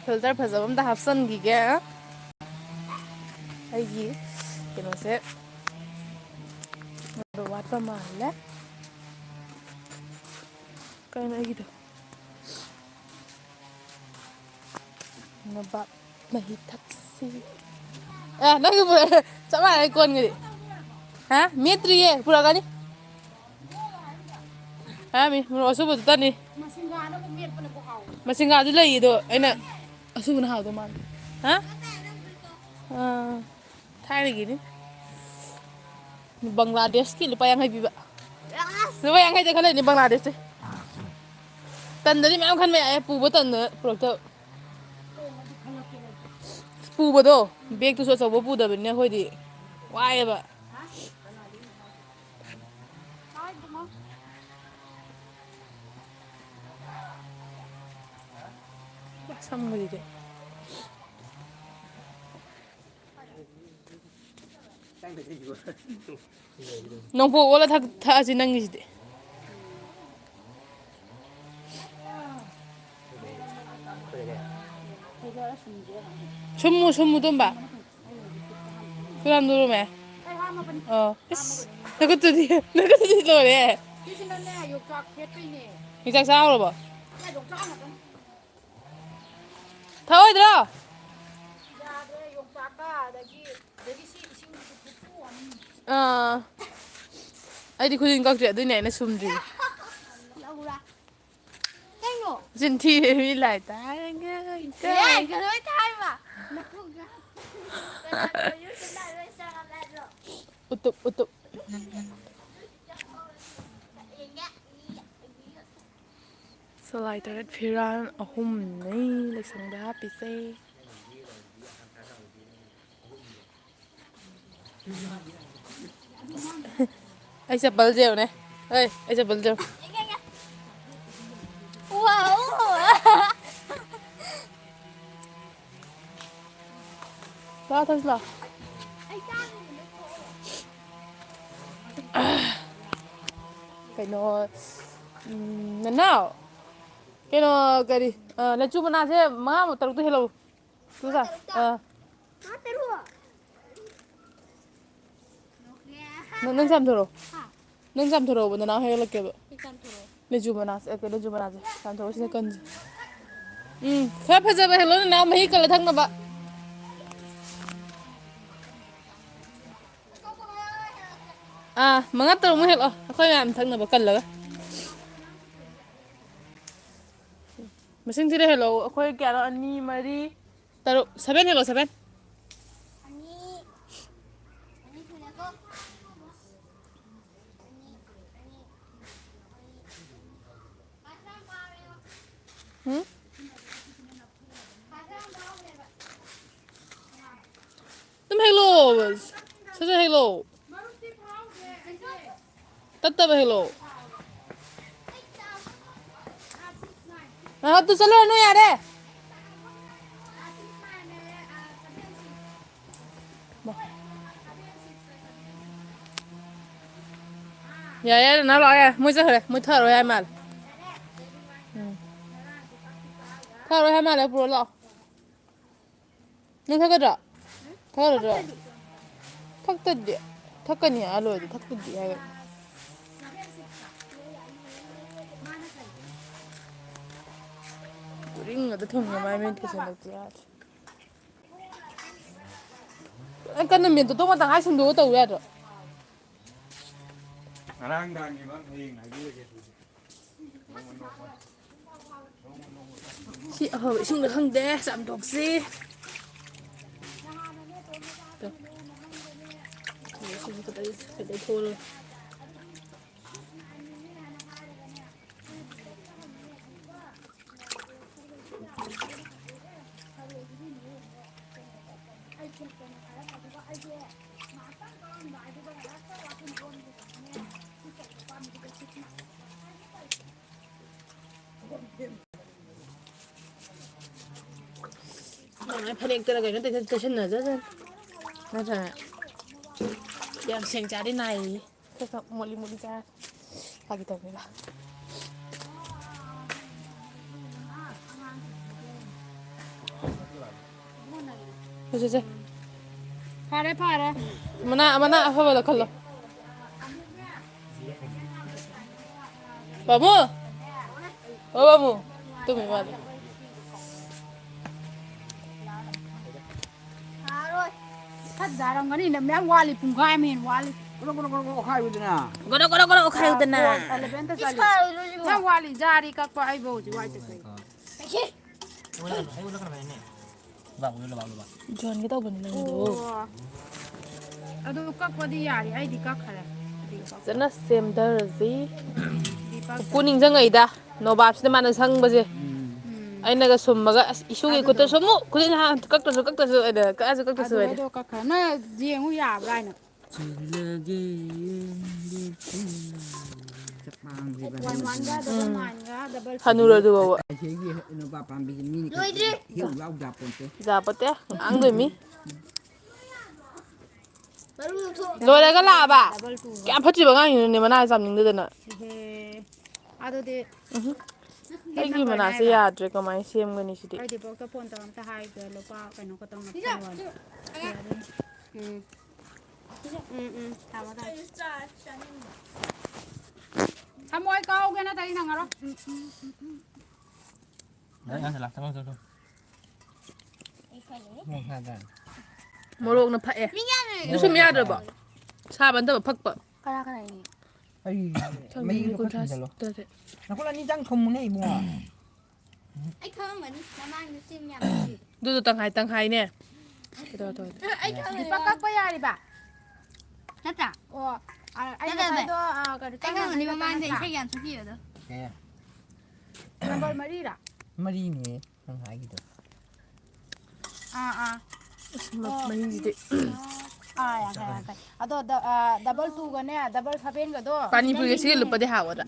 Filter ꯐꯖꯕ ꯑꯝꯇ ꯍꯥꯞꯆꯟꯈꯤꯒꯦ ꯑꯩꯒꯤ ꯀꯩꯅꯣꯁꯦ ꯋꯥꯠꯄ ꯃꯥꯜꯂꯦ ꯀꯩꯅꯣ ꯑꯩꯒꯤꯗꯣ ꯅꯣꯕꯥꯞ ꯃꯍꯤ ꯊꯛꯁꯤ ꯅꯪꯒꯤ ꯄꯨꯔꯛꯑꯦ ꯆꯞ ꯃꯥꯟꯅꯩ ꯀꯣꯟꯒꯗꯤ ꯍꯥ ꯃꯦꯠꯇ꯭ꯔꯤꯌꯦ ꯄꯨꯔꯛꯀꯅꯤ ꯍꯥꯏꯔꯝꯃꯤ ꯃꯣꯔꯣꯛ ꯑꯁꯨꯕꯗꯨꯇꯅꯤ ꯃꯁꯤꯡꯒꯥꯗꯨ ꯂꯩꯌꯦ ꯑꯗꯣ ꯑꯩꯅ ꯑꯁꯨꯕꯅ ꯍꯥꯎꯗꯧ ꯃꯥꯜꯂꯦ ꯍꯥ ꯊꯥꯏꯅꯒꯤꯅꯤ ꯕꯪꯒ꯭ꯂꯥꯗꯦꯁꯀꯤ ꯂꯨꯄꯥ 50 ꯄꯤꯕ ꯂꯨꯄꯥ 50 ꯈꯔ ꯂꯩꯅꯤ ꯕꯪꯒ꯭ꯂꯥꯗꯦꯁꯇꯤ ꯇꯟꯗꯗꯤ ꯃꯌꯥꯝ ꯈꯟꯕ ꯌꯥꯏ ꯄꯨꯕ ꯇꯟꯗꯅ ꯄꯨꯔꯛꯇꯕ ꯄꯨꯕꯗꯣ ꯕꯦꯛꯇꯨꯁꯨ ꯑꯆꯧꯕ ꯄꯨꯗꯕꯅꯤꯅ ꯑꯩꯈꯣꯏꯗꯤ ꯋꯥꯏꯑꯦꯕ ꯁꯝꯒꯔꯤꯗꯤ ꯅꯣꯡꯄꯣꯛ ꯑꯣꯜꯂ ꯊꯛꯑꯁꯤ ꯅꯪꯒꯤꯁꯤꯗꯤ ꯁꯨꯝꯃꯨ ꯇꯣꯝꯕ ꯀꯌꯥꯝ ꯏꯁ ꯅꯈꯨꯠꯇꯨꯗꯤ ꯂꯣꯏꯔꯦ ꯁꯤꯁꯤꯅꯅꯦ ꯌꯣꯡꯆꯥꯛ ꯐꯦꯠꯇꯣꯏꯅꯦ ꯌꯣꯡꯆꯥꯛ ꯆꯥꯎꯔꯕꯣ ꯊꯛꯑꯣꯏꯗ꯭ꯔꯣ ꯌꯥꯗ꯭ꯔꯦ ꯌꯣꯡꯆꯥꯛꯀ ꯑꯗꯒꯤ ꯁꯤ ꯏꯁꯤꯡꯁꯤꯁꯨ ꯑꯩꯗꯤ ꯈꯨꯖꯤꯟ ꯀꯛꯇ꯭ꯔꯤ ꯑꯗꯨꯏꯅꯦ ꯑꯩꯅ ꯁꯨꯝꯗ꯭ꯔꯤ ꯆꯤꯟ ꯊꯤꯔꯦ ꯃꯤ ꯂꯥꯏ ꯎꯇꯨꯞ ꯁꯂꯥꯏ 3 ꯐꯤꯔꯥꯟ 3ꯅꯤ ꯂꯩꯁꯪꯗ ꯍꯥꯞꯄꯤꯁꯦ ꯑꯩ ꯆꯄꯜꯁꯦ ꯌꯦꯡꯉꯨꯅꯦ ꯑꯩ ꯆꯄꯜꯁꯦ ꯌꯦꯡꯉꯨ ꯂꯥꯛꯑꯣ ꯊꯛꯁꯤ ꯂꯥꯛꯑꯣ ꯀꯩꯅꯣ ꯅꯅꯥꯎ ꯀꯩꯅꯣ ꯀꯔꯤ ꯂꯩꯆꯨ ꯃꯅꯥꯁꯦ 5 ꯇꯔꯨꯛꯇꯣ ꯍꯦꯛꯂꯛꯎ ꯅꯪ ꯆꯥꯝꯊꯣꯔꯛꯑꯣꯕ ꯅꯅꯥꯎ ꯍꯦꯛꯂꯛꯀꯦꯕ ꯂꯩꯆꯨ ꯃꯅꯥꯁꯦ ꯆꯥꯝꯊꯣꯛꯑꯣ ꯁꯤꯅ ꯀꯟꯁꯦ ꯈꯔ ꯐꯖꯕ ꯍꯦꯛꯂꯛꯑꯣ ꯅꯅꯥꯎ ꯃꯍꯤ ꯀꯜꯂ ꯊꯛꯅꯕ ꯃꯉꯥ ꯇꯔꯨꯛꯃꯨꯛ ꯍꯦꯛꯂꯛꯑꯣ ꯑꯩꯈꯣꯏ ꯃꯌꯥꯝ ꯊꯛꯅꯕ ꯀꯜꯂꯒ ꯃꯁꯤꯡ ꯊꯤꯔ ꯍꯦꯛꯂꯛꯑꯣ ꯑꯩꯈꯣꯏ ꯀꯌꯥꯅꯣ 2 4 5 6 7 ꯍꯦꯛꯂꯛꯑꯣ 7 ꯑꯗꯨꯝ ꯍꯦꯛꯂꯛꯑꯣ ꯁꯠ ꯍꯦꯛꯂꯛꯑꯣ ꯇꯠꯇꯕ ꯍꯦꯛꯂꯛꯑꯣ ꯑꯗꯨ ꯆꯠꯂꯨꯔꯅꯨ ꯌꯥꯔꯦ ꯌꯥꯔꯦ ꯅꯅꯥꯎ ꯂꯥꯛꯑꯣ ꯌꯥꯔꯦ ꯃꯣꯏ ꯆꯠꯈ꯭ꯔꯦ ꯃꯣꯏ ꯊꯛꯑꯔꯣꯏ ꯍꯥꯏ ꯃꯥꯜꯂꯦ ꯊꯛꯑꯔꯣꯏ ꯍꯥꯏ ꯃꯥꯜꯂꯦ ꯄꯨꯔꯣ ꯂꯥꯛꯑꯣ ꯅꯪ ꯊꯛꯀꯗ꯭ꯔꯣ ꯊꯛꯑꯔꯣꯏꯗ꯭ꯔꯣ ꯊꯛꯇꯗꯤ ꯊꯛꯀꯅꯤ ꯍꯥꯏꯔ ꯂꯣꯏꯔꯦ ꯊꯛꯇꯗꯤ ꯍꯥꯏꯔꯒ ꯎꯔꯤꯡ ꯉꯥꯛꯇ ꯊꯨꯡꯉꯦ ꯃꯥꯏ ꯃꯤꯠꯀꯁꯦ ꯍꯟꯗꯛꯇꯤ ꯌꯥꯗ꯭ꯔꯦ ꯀꯟꯅ ꯃꯦꯠꯇꯣ ꯇꯉꯥꯏ ꯁꯦꯡꯗꯣꯛꯑ ꯇꯧ ꯌꯥꯗ꯭ꯔꯣ ꯉꯔꯥꯡ ꯅꯨꯡꯗꯥꯡꯒꯤ ꯍꯌꯦꯡ ꯍꯥꯏꯕꯤꯔꯒꯦ ꯁꯤ ꯑꯐꯕ ꯏꯁꯤꯡꯗ ꯈꯪꯗꯦ ꯆꯥꯝꯊꯣꯛꯁꯤ ꯐꯅꯦꯛꯇꯔ ꯀꯩꯅꯣ ꯇꯩꯁꯟꯅꯖꯖꯅꯤ ꯅꯠꯇ꯭ꯔꯅꯦ ꯌꯥꯝ ꯁꯦꯡ ꯆꯥꯔꯗꯤ ꯅꯥꯏꯌꯦ ꯈꯔ ꯃꯣꯠꯂꯤ ꯆꯥꯔꯗꯤ 하기 때문이다. 그치? 파래. mana apa bala kalau bamu bamu tuh memang Thắt giá đồng cái này là mẹ wali cùng gai mình wali. Goro khai udana. goro kayu tuh nah Eleven ta sali. Na wali jari kak pa ai bo ji wai ta kai. jualan kita bener itu Aduh kak pa di yari ai di kak khara. sana same darzi Di pa. kuning jangai dah no bab sih mana sang baje ai naga summaga isu ke kutu sumu kuning ha kak tu ada kak tu ada Aduh kak khara. Na ji ngu ya rai na. Sepang si Wan wan ga double man ga double. hanura tuh bawa Segi no papa ambil mini. Hiu lau dapon tu. dapat ya anggo mi lo ada kan lah ba Double two. kayak apa sih bang ini mana sambil itu na He. Aduh de. ai gimana sih ya tuh kemana sih yang ini sih Ai di pok ta pon ta ta hai ga lo pa kai no ko tong na pon. Tama ta. Samoy kau ga na tai nang aro. Mau kada. morok na pak ya itu semia ada ba saban tuh pak pak Kara kara ini. Ai. Chẳng Mấy mấy nó con có trai gì rồi. thế Nó có là ni răng không này mua. ไอ้เธอเหมือนน้ำมันซิมย ดูตังไฮเนี่ยตัว ไอ้เธอ Di pakak pa yari ba? น่าจะ Oh, ay na tayo ka ไอ้เธอเหมือนน้ำมันใช่ยังสักทีเหรอ Kaya. Number Marira. Mari ni. Ang hai gitu. mahingi Ah, yan kaya. Ato double 2 ga ne, double 7 ga do. pani puri sige lupa deh hawa dah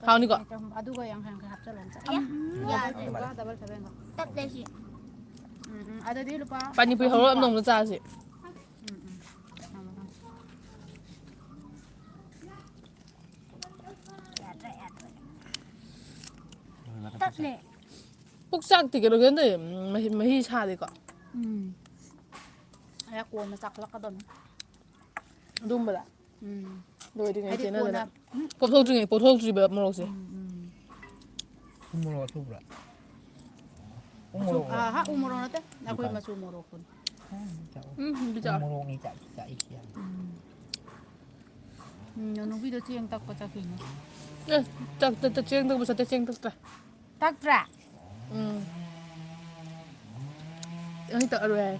Kau ni kok? Adu ga yang kan hap chalon sa. อย่า Double 7 ga. ตัดเลยสิ Adu di lupa. pani puri hawa am nong lu cha sihตัดเลย puksak tiga lo kan deh mahi cha deh kok Ay ko masak la ka don. dumba dah doi di Ay ngai di chena ko na. dah potol tu be morok sih Umuro tu pula. Umuro. Ah, ha umuro na te. Ako yung masumuro ko. bisa Umuro ni tak ikan. Yung video siyang tak pa sa kanya. tak ceng tu bisa ceng tu dah Tak tra. yang itu ada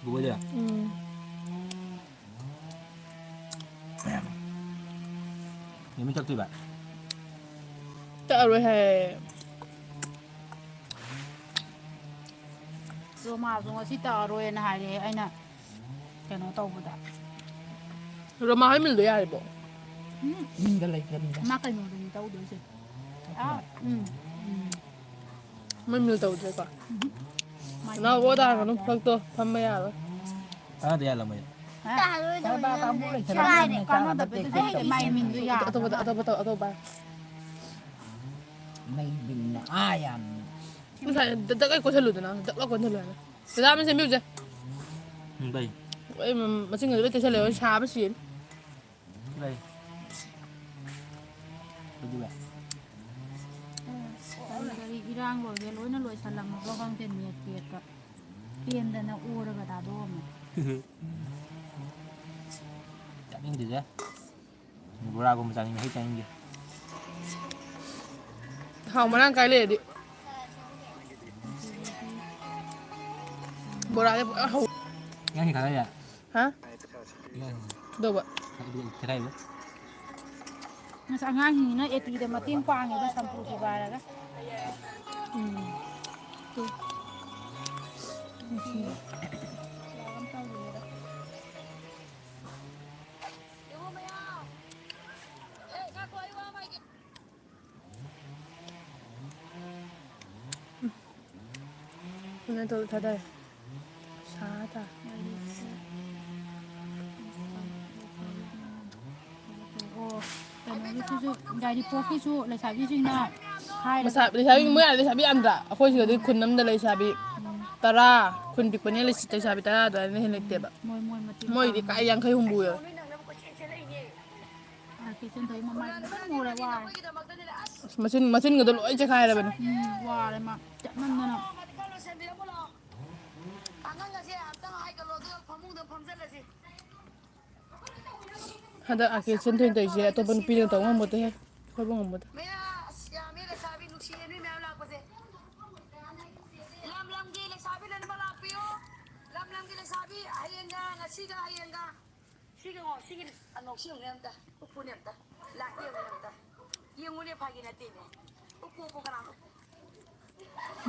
Gue aja. Ini mencok tu, Pak. tak ada hai So ma so nga si ta ro na ha re ai na. Kano taw bu da. rumah hai mil do ya ibo Min dah lagi kan. Ma kai no rin taw do si. Ah, mai mil tau tu kok na wo da kan phak to pham ma ya lo Ah, dia lah, Mbak. ตาเลยจะ Ba มัน ba mu lai ใช่ cara เด็ ni กกัน cara แต่ betul เป็น betul. ไม่มินดูยา atau ba Mai bin ayam. Misalnya, tak kau selalu tu nak, tak kau selalu nak. Sedap macam ni je. Đây, Macam ni, kita selalu cah macam ni. đây. Tôi juga. อีร่างลอยลอยน่ะลอยฉลังก็ฟังเป็นเมียเกียดก็เปลี่ยนแต่นะอูระก็ตาโดม Cak ni gitu je. Murah aku macam ni, hei cang je. Kau mana kau le di? Borak dia, Yang ni kata ya. hah? Yang Dua ba? cerai lu. nasa ngahin na eti da matimpang ba sampu ko bara ka Ini tu tadi. Sada. oh susu dari poki su le sabi sing na hai Lesabi มื่อlesabi andra aku juga di kun nam da lesabi tara kun dik panya lesabi tara da ne hele teba moy moy mati moi di ka yang kai humbu ya ke chen thoi ma mai mo le wa mesin ngadol oi ce kai da ban wa le ma chak man na hada ake chen thoi dai je to ban pi to ngam mo te he ko bo ngam mo te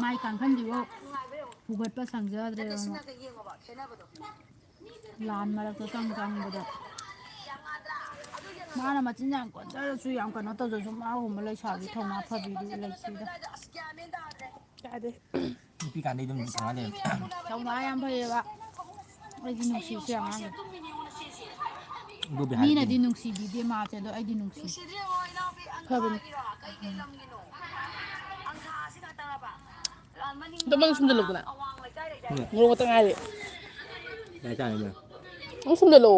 mai kan kan ji wo ubat pa sang ja dre lan ma la to tang tang bo da ma na ma chin yang kon ja su yang kan to zo ma ho ma le cha bi thong ma pha bi du le chi da ka de พี่การได้ดมทางอะไร thong ma yang pha ye ba ai di nu si xiang ang ดูไปหา ni na di nu si bi de ma che do ai di nu si pha ban to bang sum de lo na ngoro ko tanga de ได้จ้าเลย ngom sum de lo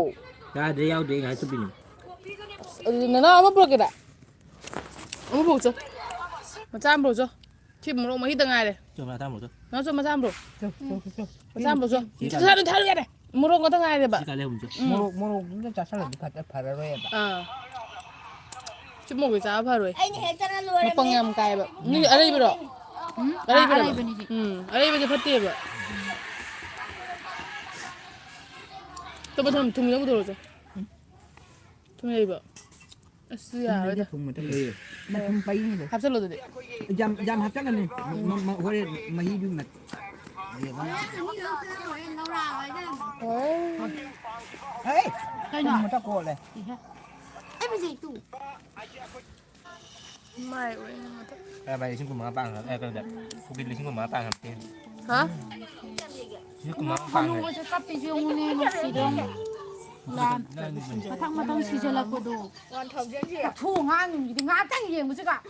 จ้าเดี๋ยวเดี๋ยวไงสุบิน na ama pro ke da ama pro cho ma cham pro cho chi mo ma hi tanga de จมแล้วท่านหมดจ้ะ nó cho mà giam rồi mà giam rồi sao được thay cái này mua đồ có thằng ai đấy bạn ที่การเล่นผมจ้ะ โมโรมันจะสลับกับพาราเรบ chút một cái giá phải rồi Anh hết cho nó lùi nó bằng ngầm cài bạn như ở đây bây giờ ở đây bây giờ ở đây bây giờ phát tiền vậy tôi bắt thùng thùng giống rồi thùng này bạn xưa à vậy ทุ่มมันต้องเลยมันทุ่มไปนี่เลย hấp dẫn rồi đấy ยำหักจังกันนี่มาหัวเรมาฮีดูนัด nó ra rồi chứ เฮ้ย cái nào มันตะโกนเลย thì ha em bị gì tủ mai vậy ไปชิ้นกุมารปังครับแบบกูกินเลยชิ้นกุมารปังครับ hả ชิ้นกุมารปัง không เลย có sẽ cắt cái riêng này nó chỉ đông làm mà thằng si cho là cô đồ hoàn thầu chứ gì thu ngang thì ngã tanh gì mà chứ cả